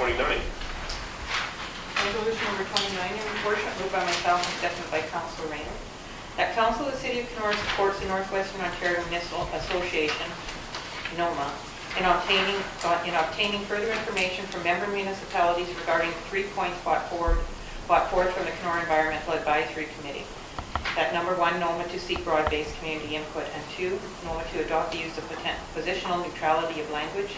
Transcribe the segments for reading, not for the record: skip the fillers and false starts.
29. Resolution number 29, your worship, moved by myself and seconded by Councillor Rayner. That Council of the City of Kenora supports the Northwestern Ontario Municipal Association, NOMA, in obtaining further information from member municipalities regarding 3 points brought forth from the Kenora Environmental Advisory Committee. That number 1, NOMA to seek broad-based community input, and 2, NOMA to adopt the use of positional neutrality of language,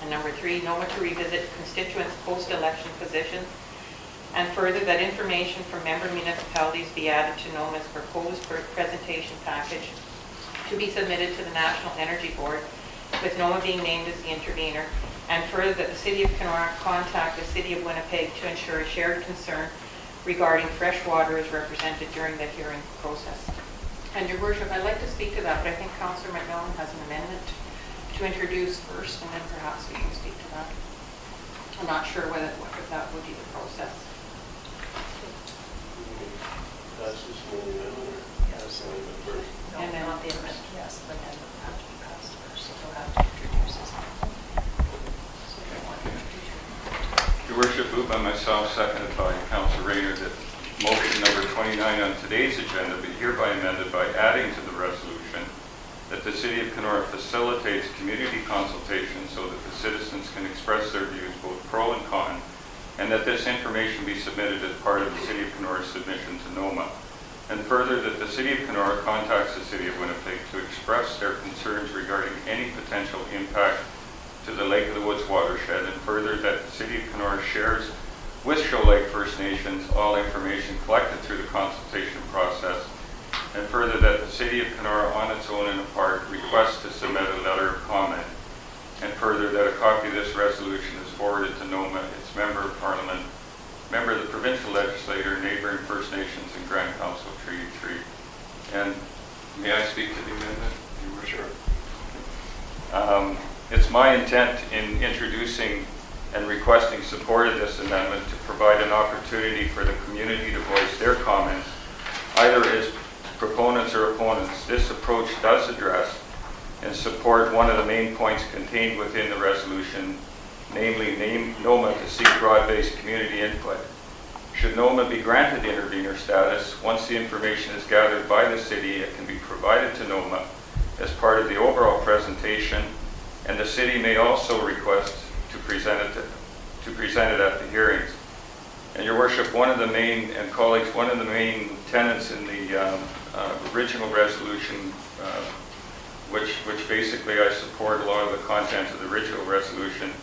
and number 3, NOMA to revisit constituents' post-election positions, and further that information from member municipalities be added to NOMA's proposed presentation package to be submitted to the National Energy Board, with NOMA being named as the intervener, and further that the City of Kenora contact the City of Winnipeg to ensure a shared concern regarding fresh water is represented during the hearing process. And your worship, I'd like to speak to that, but I think Councillor McMillan has an amendment to introduce first, and then perhaps we can speak to that. I'm not sure whether that would be the process. That's just the amendment, or? Yes. The amendment first. No, And then not the amendment, yes, the amendment will have to be passed first, so he'll have to introduce his amendment. So if you want to introduce Your worship, moved by myself, seconded by Councillor Rayner, that motion number 29 on today's agenda be hereby amended by adding to the resolution that the City of Kenora facilitates community consultation so that the citizens can express their views, both pro and con, and that this information be submitted as part of the City of Kenora's submission to NOMA. And further, that the City of Kenora contacts the City of Winnipeg to express their concerns regarding any potential impact to the Lake of the Woods watershed, and further, that the City of Kenora shares with Shoal Lake First Nations all information collected through the consultation process, and further, that the City of Kenora on its own and apart requests to submit a letter of comment, and further, that a copy of this resolution is forwarded to NOMA, its Member of Parliament, member of the Provincial Legislature, neighboring First Nations, and Grand Council Treaty 3. And may I speak to the amendment? You were sure. It's my intent in introducing and requesting support of this amendment to provide an opportunity for the community to voice their comments, either as proponents or opponents. This approach does address and support one of the main points contained within the resolution, namely NOMA to seek broad-based community input. Should NOMA be granted intervener status, once the information is gathered by the city, it can be provided to NOMA as part of the overall presentation, and the city may also request to present it at the hearings. And your worship, one of the main tenets in the original resolution, which basically I support a lot of the content of the original resolution,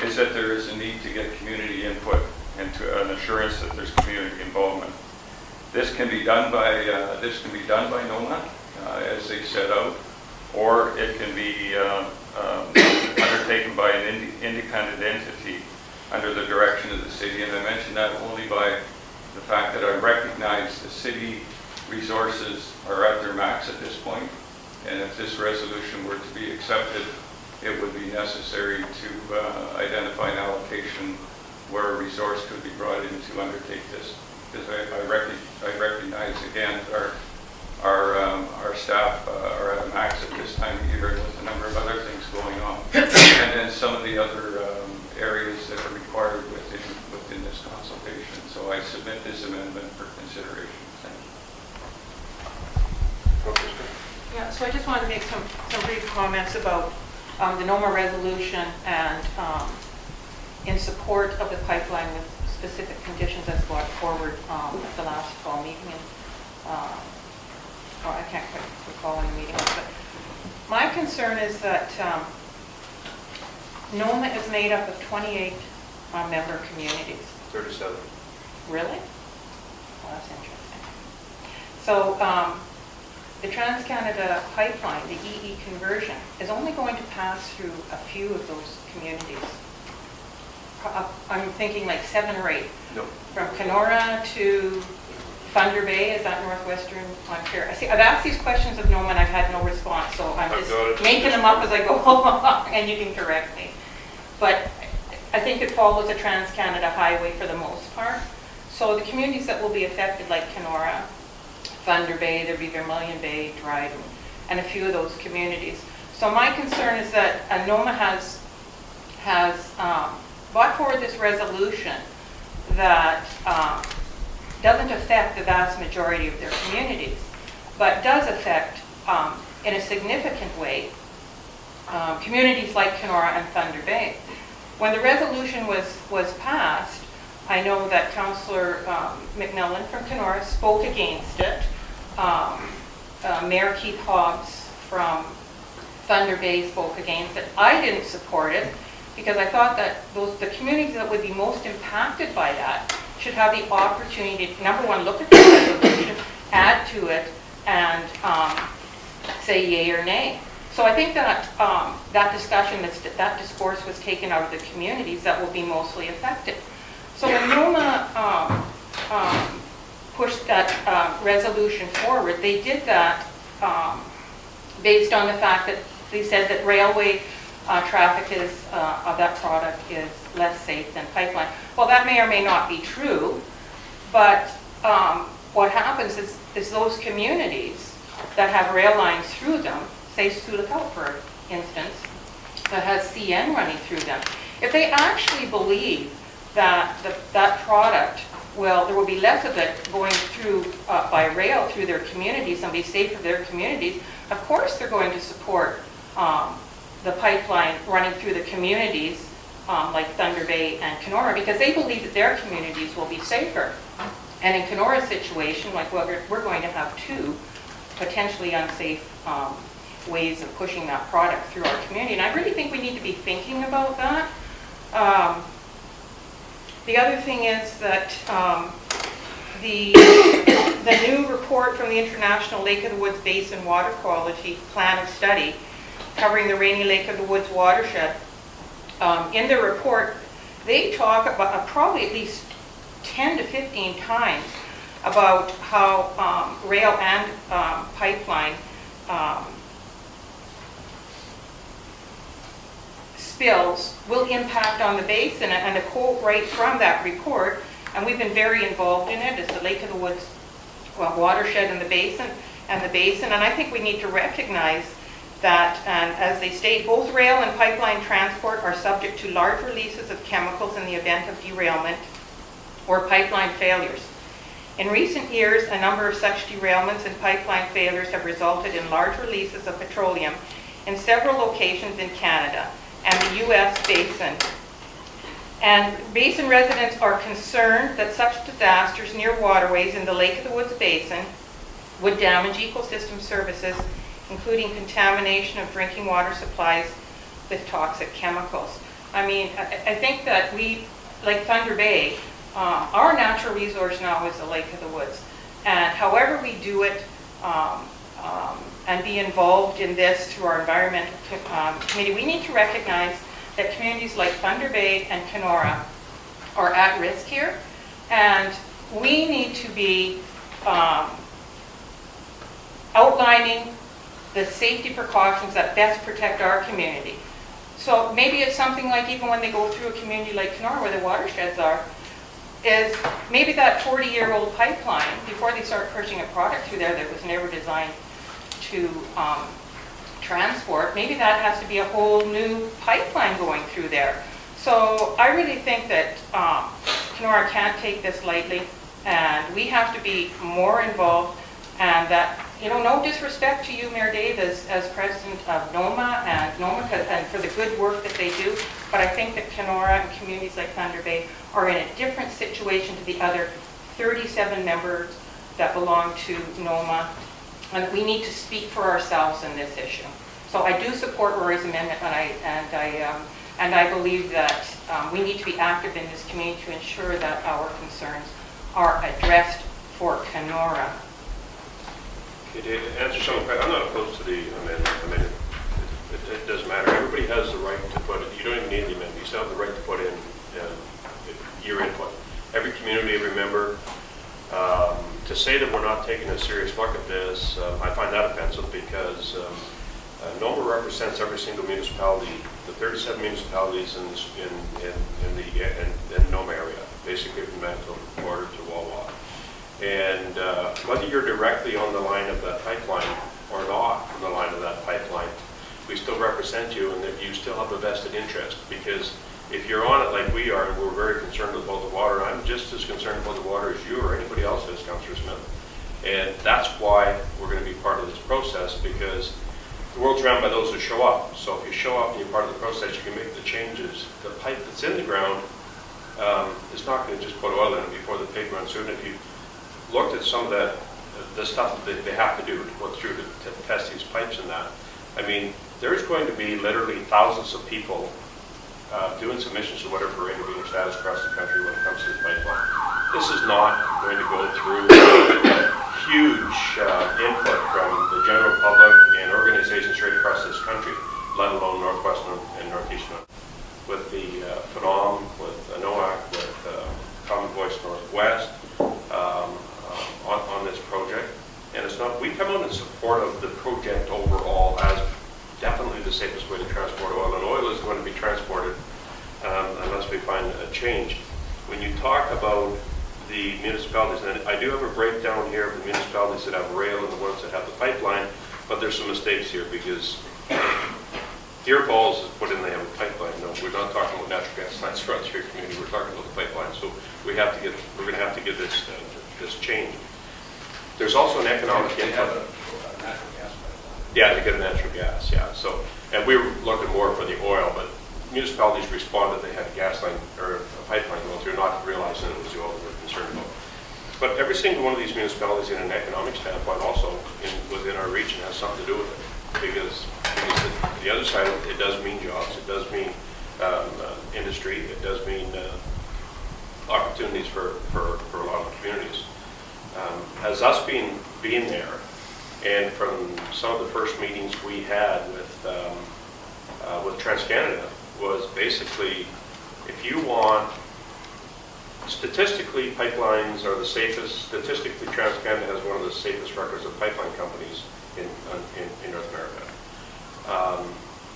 is that there is a need to get community input and to an assurance that there's community involvement. This can be done by NOMA as they set out, or it can be undertaken by an independent entity under the direction of the city. And I mention that only by the fact that I recognize the city resources are at their max at this point, and if this resolution were to be accepted, it would be necessary to identify an allocation where a resource could be brought in to undertake this. Because I recognize again our staff are at a max at this time of year with a number of other things going on, and then some of the other areas that are required within this consultation. So I submit this amendment for consideration. Thank you. Yeah, so I just wanted to make some brief comments about the NOMA resolution and in support of the pipeline with specific conditions as brought forward at the last fall meeting. I can't quite recall when the meeting was, but my concern is that NOMA is made up of 28 member communities. 37. Really? Well, that's interesting. So the Trans-Canada pipeline, the EE conversion, is only going to pass through a few of those communities. I'm thinking like 7 or 8. No. From Kenora to Thunder Bay, is that northwestern Ontario? I've asked these questions of NOMA and I've had no response, so I'm just making them up as I go along, and you can correct me. But I think it follows a Trans-Canada highway for the most part. So the communities that will be affected, like Kenora, Thunder Bay, there'll be Vermilion Bay, Dryden, and a few of those communities. So my concern is that NOMA has brought forward this resolution that doesn't affect the vast majority of their communities, but does affect, in a significant way, communities like Kenora and Thunder Bay. When the resolution was passed, I know that Councillor McMillan from Kenora spoke against it. Mayor Keith Hobbs from Thunder Bay spoke against it. I didn't support it because I thought that the communities that would be most impacted by that should have the opportunity to, number one, look at the resolution, add to it, and say yay or nay. So I think that that discussion, that discourse was taken out of the communities that will be mostly affected. So when NOMA pushed that resolution forward, they did that based on the fact that they said that railway traffic of that product is less safe than pipeline. Well, that may or may not be true, but what happens is those communities that have rail lines through them, say Sulakau, for instance, that has CN running through them, if they actually believe that that product there will be less of it going through by rail through their communities and be safe for their communities, of course they're going to support the pipeline running through the communities like Thunder Bay and Kenora, because they believe that their communities will be safer. And in Kenora's situation, like we're going to have two potentially unsafe ways of pushing that product through our community. And I really think we need to be thinking about that. The other thing is that the new report from the International Lake of the Woods Basin Water Quality Plan of Study covering the Rainy Lake of the Woods watershed, in the report, they talk about probably at least 10 to 15 times about how rail and pipeline spills will impact on the basin. And a quote right from that report, and we've been very involved in it, is the Lake of the Woods watershed and the basin. And I think we need to recognize that, and as they state, both rail and pipeline transport are subject to large releases of chemicals in the event of derailment or pipeline failures. In recent years, a number of such derailments and pipeline failures have resulted in large releases of petroleum in several locations in Canada and the U.S. basin. And basin residents are concerned that such disasters near waterways in the Lake of the Woods basin would damage ecosystem services, including contamination of drinking water supplies with toxic chemicals. I mean, I think that we, like Thunder Bay, our natural resource now is the Lake of the Woods. And however we do it and be involved in this through our environmental committee, we need to recognize that communities like Thunder Bay and Kenora are at risk here. And we need to be outlining the safety precautions that best protect our community. So maybe it's something like, even when they go through a community like Kenora where the watersheds are, is maybe that 40-year-old pipeline, before they start pushing a product through there that was never designed to transport, maybe that has to be a whole new pipeline going through there. So I really think that Kenora can't take this lightly, and we have to be more involved. And that, no disrespect to you, Mayor Dave, as president of NOMA and for the good work that they do, but I think that Kenora and communities like Thunder Bay are in a different situation to the other 37 members that belong to NOMA, and we need to speak for ourselves in this issue. So I do support Rory's amendment, and I believe that we need to be active in this community to ensure that our concerns are addressed for Kenora. Okay, to answer some of the, I'm not opposed to the amendment. I mean, it doesn't matter. Everybody has the right to put it. You don't even need the amendment. You still have the right to put in your input. Every community, every member. To say that we're not taking a serious look at this, I find that offensive, because NOMA represents every single municipality, the 37 municipalities in the NOMA area, basically from Manitoba border to Wawa. And whether you're directly on the line of that pipeline or not on the line of that pipeline, we still represent you, and that you still have a vested interest, because if you're on it like we are, and we're very concerned about the water, I'm just as concerned about the water as you or anybody else is, Councillor Smith. And that's why we're going to be part of this process, because the world's run by those who show up. So if you show up and you're part of the process, you can make the changes. The pipe that's in the ground is not going to just put oil in it before the pig runs through. And if you looked at some of the stuff that they have to do to go through to test these pipes and that, I mean, there's going to be literally thousands of people doing submissions to whatever intervener status across the country when it comes to the pipeline. This is not going to go through huge input from the general public and organizations right across this country, let alone Northwest and Northeast North. With the PHNOM, with NOAC, with Common Voice Northwest on this project. And it's not, we come out in support of the project overall as definitely the safest way to transport oil, and oil is going to be transported unless we find a change. When you talk about the municipalities, and I do have a breakdown here of the municipalities that have rail and the ones that have the pipeline, but there's some mistakes here because Deer Falls is put in, they have a pipeline. No, we're not talking about natural gas lines throughout your community, we're talking about the pipeline. So we're going to have to get this changed. There's also an economic input. Yeah, to get natural gas, yeah. So, and we were looking more for the oil, but municipalities responded they had a gas line or a pipeline going through, not realizing it was the oil they were concerned about. But every single one of these municipalities in an economic standpoint also within our region has something to do with it. Because the other side, it does mean jobs, it does mean industry, it does mean opportunities for a lot of communities. As us being there, and from some of the first meetings we had with TransCanada, was basically, if you want, statistically pipelines are the safest, statistically TransCanada has one of the safest records of pipeline companies in North America.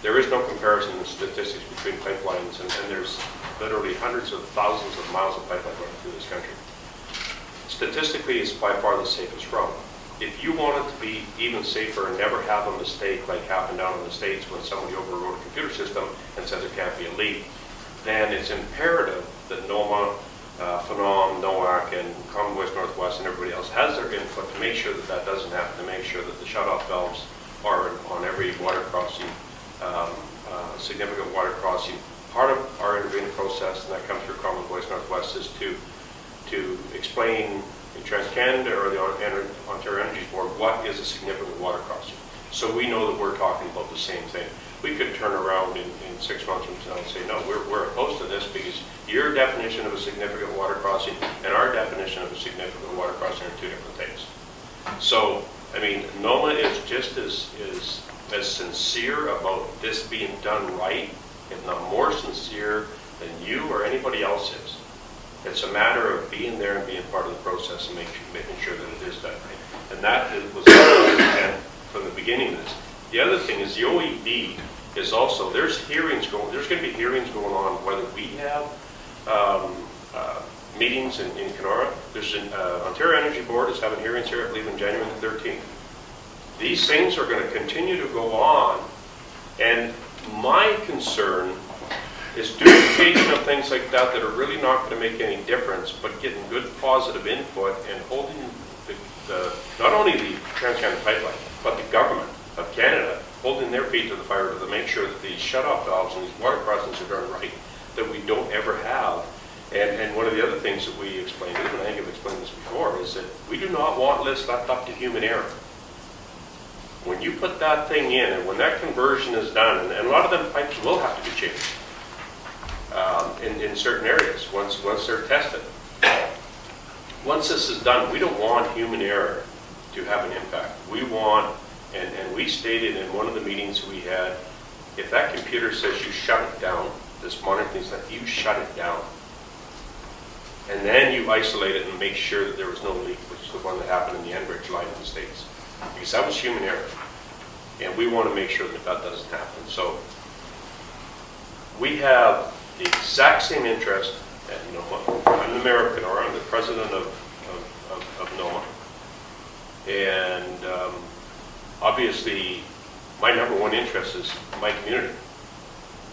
There is no comparison in statistics between pipelines, and there's literally hundreds of thousands of miles of pipeline running through this country. Statistically, it's by far the safest route. If you want it to be even safer and never have a mistake like happened down in the States when somebody overrode a computer system and said there can't be a leak, then it's imperative that NOMA, PHNOM, NOAC, and Common Voice Northwest and everybody else has their input to make sure that that doesn't happen, to make sure that the shutoff valves are on every water crossing, significant water crossing. Part of our intervening process, and that comes through Common Voice Northwest, is to explain in TransCanada or the Ontario Energy Board what is a significant water crossing. So we know that we're talking about the same thing. We could turn around in 6 months from now and say, no, we're opposed to this because your definition of a significant water crossing and our definition of a significant water crossing are two different things. So, I mean, NOMA is just as sincere about this being done right, if not more sincere than you or anybody else is. It's a matter of being there and being part of the process and making sure that it is done right. And that was the intent from the beginning of this. The other thing is the OEB is also, there's going to be hearings going on whether we have meetings in Kenora. There's an Ontario Energy Board is having hearings here, I believe, in January the 13th. These things are going to continue to go on, and my concern is duplication of things like that that are really not going to make any difference, but getting good positive input and holding not only the TransCanada pipeline, but the government of Canada holding their feet to the fire to make sure that these shut-off valves and these water crossings are done right, that we don't ever have. And one of the other things that we explained, and I think I've explained this before, is that we do not want lists left up to human error. When you put that thing in, and when that conversion is done, and a lot of them pipes will have to be changed in certain areas once they're tested. Once this is done, we don't want human error to have an impact. We want, and we stated in one of the meetings we had, if that computer says you shut it down, this monitoring thing says you shut it down. And then you isolate it and make sure that there was no leak, which is the one that happened in the Enbridge line in the States. Because that was human error. And we want to make sure that that doesn't happen. So we have the exact same interest at NOMA. I'm the mayor of Kenora, I'm the president of NOMA. And obviously, my number one interest is my community.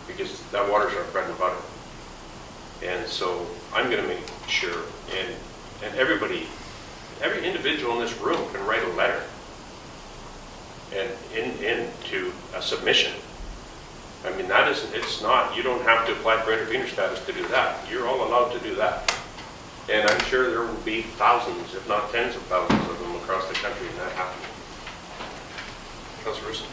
Because that water's our bread and butter. And so I'm going to make sure, and everybody, every individual in this room can write a letter and into a submission. I mean, that isn't, it's not, you don't have to apply for intervenor status to do that. You're all allowed to do that. And I'm sure there will be thousands, if not tens of thousands of them across the country in that happening. Councilor Rusin.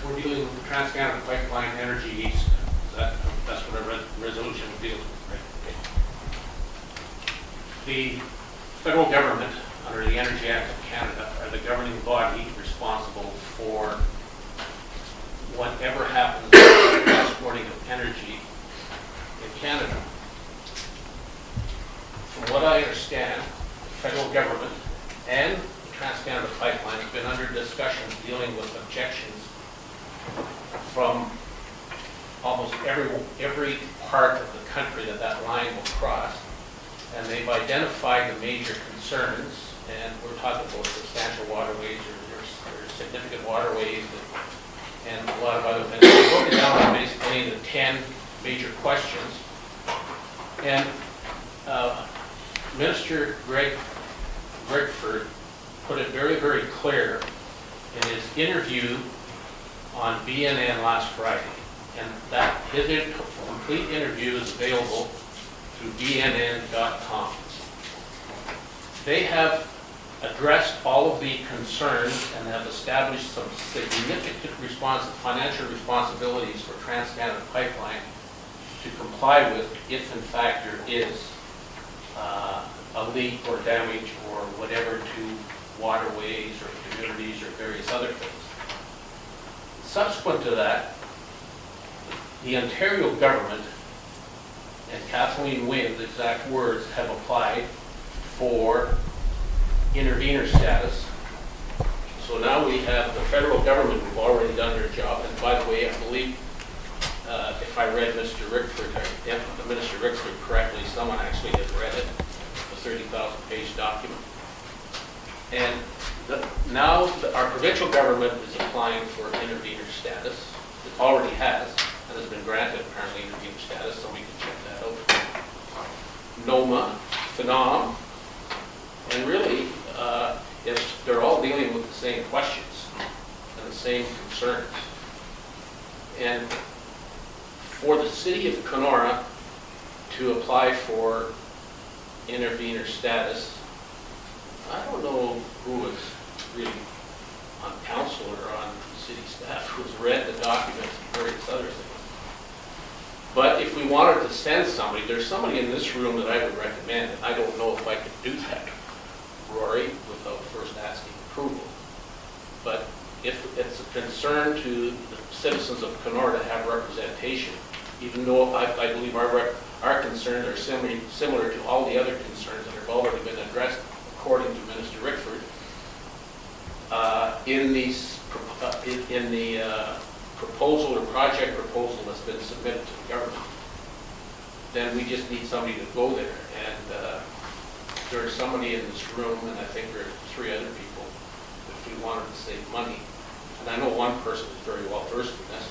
We're dealing with the Trans-Canada Pipeline Energy East. That's what our resolution deals with, right? Okay. The federal government, under the Energy Act of Canada, are the governing body responsible for whatever happens with the transporting of energy in Canada. From what I understand, the federal government and the Trans-Canada Pipeline have been under discussions dealing with objections from almost every part of the country that line will cross. And they've identified the major concerns, and we're talking about substantial waterways, or significant waterways, and a lot of other things. They broke it down basically into 10 major questions. And Minister Gregford put it very, very clear in his interview on BNN last Friday. And that his complete interview is available through bnn.com. They have addressed all of the concerns and have established some significant financial responsibilities for Trans-Canada Pipeline to comply with if in fact there is a leak or damage or whatever to waterways or communities or various other things. Subsequent to that, the Ontario government and Kathleen Wynn's exact words have applied for intervenor status. So now we have the federal government who've already done their job. And by the way, I believe if I read Mr. Rickford, Minister Rickford correctly, someone actually has read it, the 30,000-page document. And now our provincial government is applying for intervenor status. It already has, and has been granted apparently intervenor status, so we can check that out. NOMA, FNOM, and really, they're all dealing with the same questions and the same concerns. And for the city of Kenora to apply for intervenor status, I don't know who was really on council or on city staff who's read the documents and various other things. But if we wanted to send somebody, there's somebody in this room that I would recommend, and I don't know if I could do that, Rory, without first asking approval. But if it's a concern to the citizens of Kenora to have representation, even though I believe our concerns are similar to all the other concerns that have already been addressed according to Minister Rickford, in the proposal or project proposal that's been submitted to the government, then we just need somebody to go there. And there's somebody in this room, and I think there are 3 other people, if we wanted to save money, and I know one person is very well versed in this,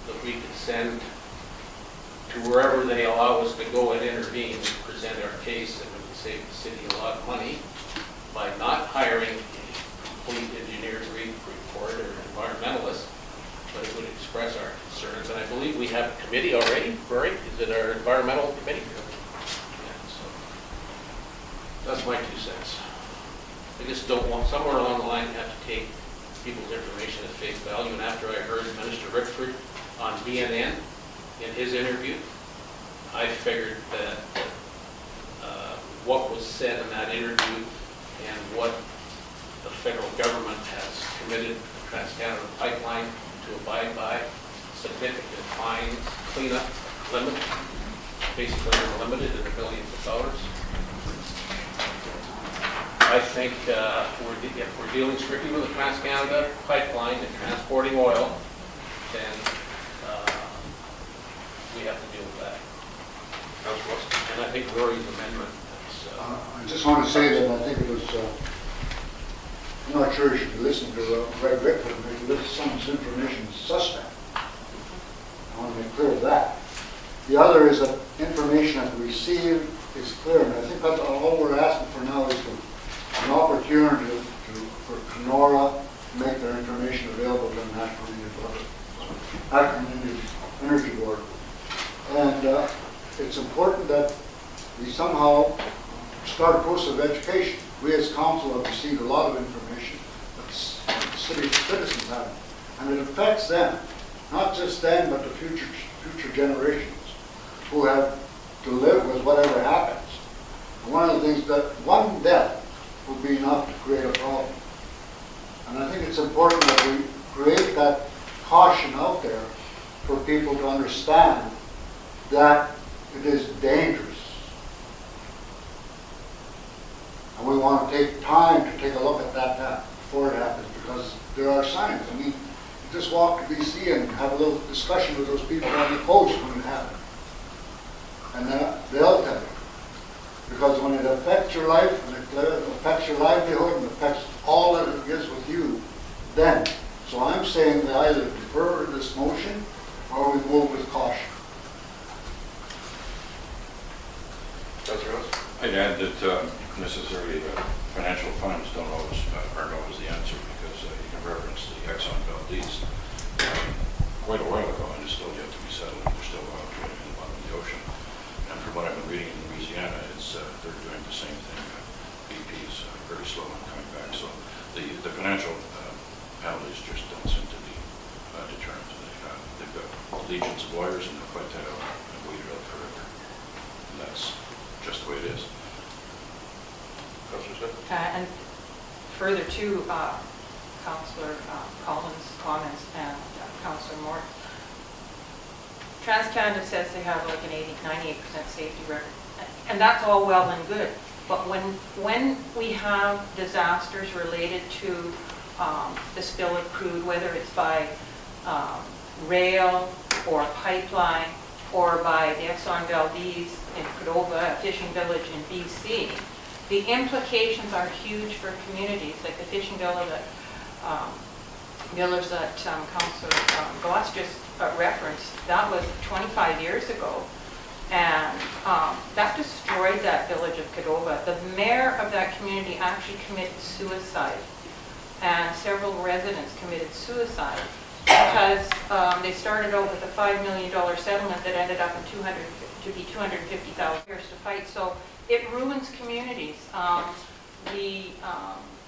that we could send to wherever they allow us to go and intervene and present our case, and we can save the city a lot of money by not hiring a complete engineer's report or environmentalist, but it would express our concerns. And I believe we have a committee already, Rory? Is it our environmental committee? Yeah, so that's my 2 cents. I just don't want, somewhere along the line, to have to take people's information at face value. And after I heard Minister Rickford on BNN in his interview, I figured that what was said in that interview and what the federal government has committed the Trans-Canada Pipeline to abide by, significant fines, cleanup, limit, basically unlimited in the millions of dollars. I think if we're dealing strictly with the Trans-Canada Pipeline and transporting oil, then we have to deal with that. And I think Rory's amendment is... I just want to say that I think it was, I'm not sure you should listen to Greg Rickford, but some of his information is suspect. I want to make clear of that. The other is that information that we receive is clear, and I think that's all we're asking for now is an opportunity for Kenora to make their information available to the National Energy Board. And it's important that we somehow start a process of education. We as council have received a lot of information that the city citizens have, and it affects them, not just them, but the future generations who have to live with whatever happens. And one of the things that one death would be enough to create a problem. And I think it's important that we create that caution out there for people to understand that it is dangerous. And we want to take time to take a look at that before it happens, because there are signs. I mean, you just walk to BC and have a little discussion with those people on the coast when it happens. And they'll tell you. Because when it affects your life, and it affects your livelihood, and affects all that it is with you, then. So I'm saying we either defer this motion, or we move with caution. Councillor Ross? I'd add that necessarily financial funds aren't always the answer, because you can reference the Exxon Valdez quite a while ago, and it's still yet to be settled. They're still out in the bottom of the ocean. And from what I've been reading in Louisiana, they're doing the same thing. BP is very slow in coming back. So the financial penalties just don't seem to be deterrent. They've got legions of lawyers, and they'll fight that out and wait it out forever. And that's just the way it is. Councillor Smith? And further to Councillor Collins' comments and Councillor Moore, TransCanada says they have like an 98% safety record, and that's all well and good. But when we have disasters related to the spill of crude, whether it's by rail or pipeline or by the Exxon Valdez in Cordova, a fishing village in BC, the implications are huge for communities, like the fishing village that Councillor Goss just referenced. That was 25 years ago, and that destroyed that village of Cordova. The mayor of that community actually committed suicide, and several residents committed suicide because they started out with a $5 million settlement that ended up in $250,000 to fight. So it ruins communities. The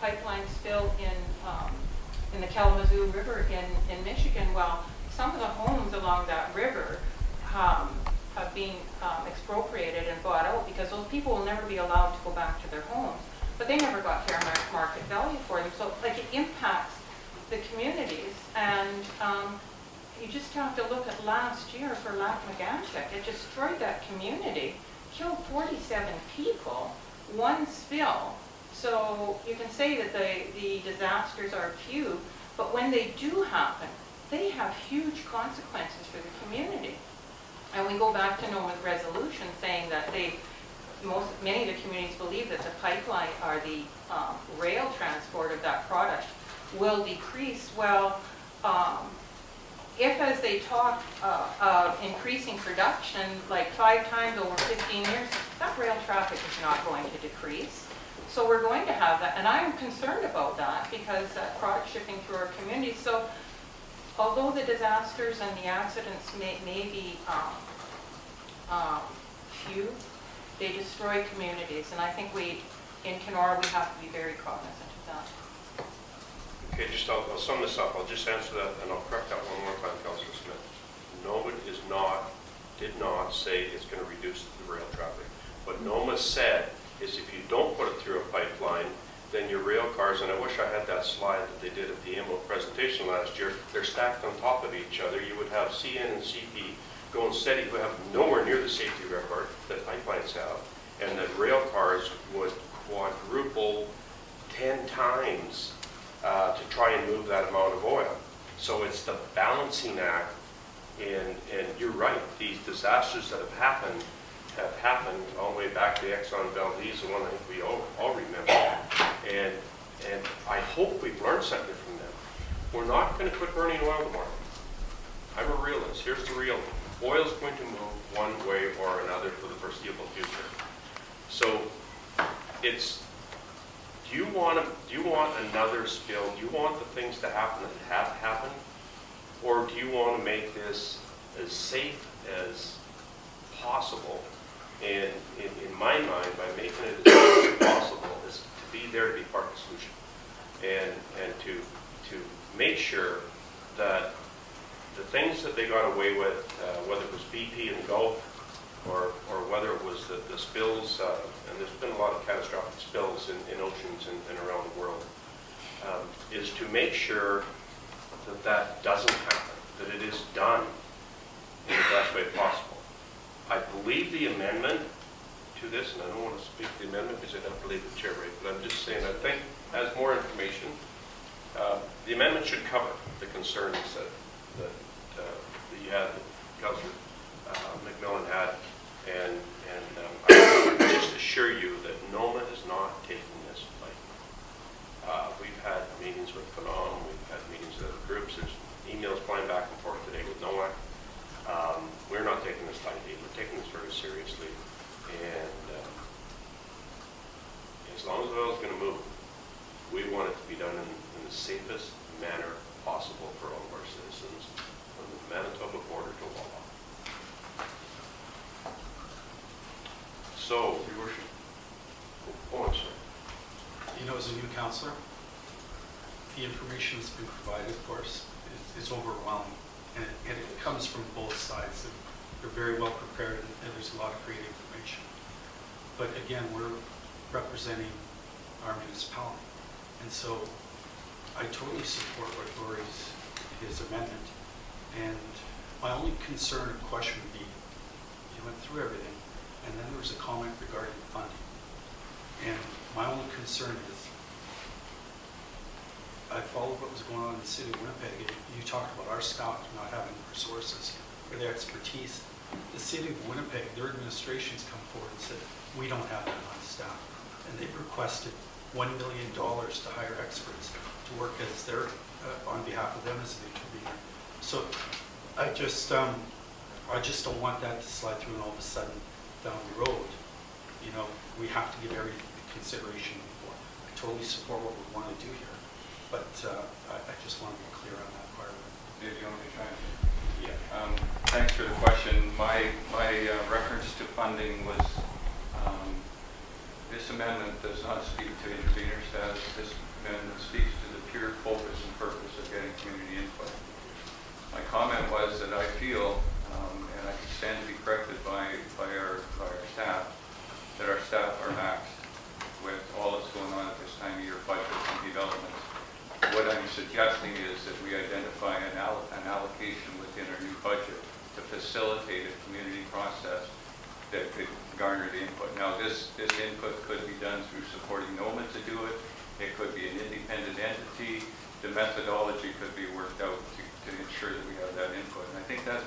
pipeline spill in the Kalamazoo River in Michigan, well, some of the homes along that river have been expropriated and bought out because those people will never be allowed to go back to their homes. But they never got fair market value for them. So like it impacts the communities, and you just have to look at last year for Lac Megantic. It destroyed that community, killed 47 people, one spill. So you can say that the disasters are few, but when they do happen, they have huge consequences for the community. And we go back to NOMA's resolution saying that many of the communities believe that the pipeline or the rail transport of that product will decrease. Well, if as they talk of increasing production like 5 times over 15 years, that rail traffic is not going to decrease. So we're going to have that, and I'm concerned about that because product shipping through our communities. So although the disasters and the accidents may be few, they destroy communities, and I think in Kenora, we have to be very cognizant of that. Okay, I'll sum this up. I'll just answer that, and I'll correct that one more time, Councillor Smith. NOMA did not say it's going to reduce the rail traffic. What NOMA said is if you don't put it through a pipeline, then your rail cars, and I wish I had that slide that they did at the AMO presentation last year, they're stacked on top of each other. You would have CN and CP going steady, who have nowhere near the safety record that pipelines have, and that rail cars would quadruple 10 times to try and move that amount of oil. So it's the balancing act, and you're right, these disasters that have happened all the way back to Exxon Valdez, the one I think we all remember. And I hope we've learned something from them. We're not going to quit burning oil tomorrow. I'm a realist. Here's the real. Oil is going to move one another spill? Do you want the things to happen that have happened? Or do you want to make this as safe as possible? And in my mind, by making it as safe as possible, is to be there to be part of the solution. And to make sure that the things that they got away with, whether it was BP in the Gulf, or whether it was the spills, and there's been a lot of catastrophic spills in oceans and around the world, is to make sure that that doesn't happen, that it is done in the best way possible. I believe the amendment to this, and I don't want to speak to the amendment because I don't believe the chair rate, but I'm just saying I think as more information, the amendment should cover the concerns that you had, that Councillor McMillan had, and I can just assure you that NOMA is not taking this lightly. We've had meetings with Phenom, we've had meetings with other groups, there's emails flying back and forth today with NOAC. We're not taking this lightly, we're taking this very seriously, and as long as the oil is going to move, we want it to be done in the safest manner possible for all of our citizens, from the Manitoba border to Wawa. So, Your Worship. Oh, I'm sorry. You know, as a new councillor, the information that's been provided, of course, is overwhelming. And it comes from both sides. They're very well prepared, and there's a lot of great information. But again, we're representing our municipality. And so I totally support what his amendment. And my only concern or question would be, you went through everything, and then there was a comment regarding funding. And my only concern is, I followed what was going on in the city of Winnipeg, and you talked about our staff not having the resources or the expertise. The city of Winnipeg, their administration's come forward and said, we don't have that on staff. And they've requested $1 million to hire experts to work as their, on behalf of them as an intervener. So I just don't want that to slide through and all of a sudden down the road, you know, we have to give every consideration before. I totally support what we want to do here, but I just want to be clear on that part of it. Dave, you want me to try? Yeah. Thanks for the question. My reference to funding was, this amendment does not speak to intervener status. This amendment speaks to the pure focus and purpose of getting community input. My comment was that I feel, and I can stand to be corrected by our staff, that our staff are maxed with all that's going on at this time of year, budgets and developments. What I'm suggesting is that we identify an allocation within our new budget to facilitate a community process that could garner the input. Now, this input could be done through supporting NOMA to do it. It could be an independent entity. The methodology could be worked out to ensure that we have that input. And I think that,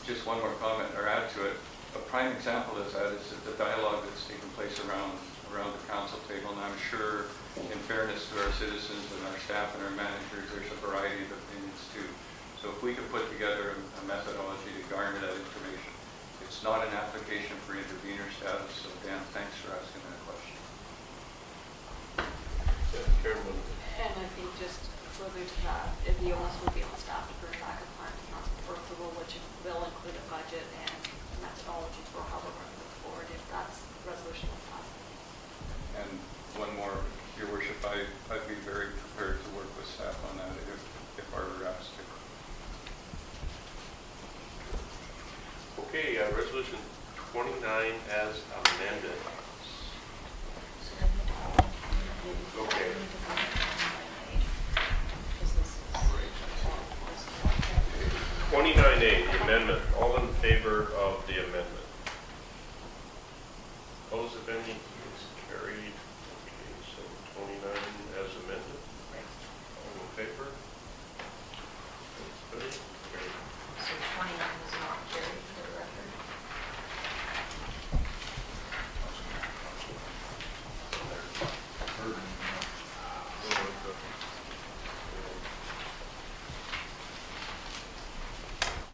just one more comment or add to it, a prime example of that is the dialogue that's taking place around the council table, and I'm sure, in fairness to our citizens and our staff and our managers, there's a variety of opinions too. So if we could put together a methodology to garner that information, it's not an application for intervener status, so Dan, thanks for asking that question. Chairman. And I think just further to that, the onus will be on staff to bring back a plan for approval, which will include a budget and methodology for how we're going to move forward if that's the resolution that's passed. And one more, Your Worship, I'd be very prepared to work with staff on that if I were asked to. Okay, resolution 29 as amended. Okay. 29A, the amendment. All in favor of the amendment? Opposed, if any? It's carried.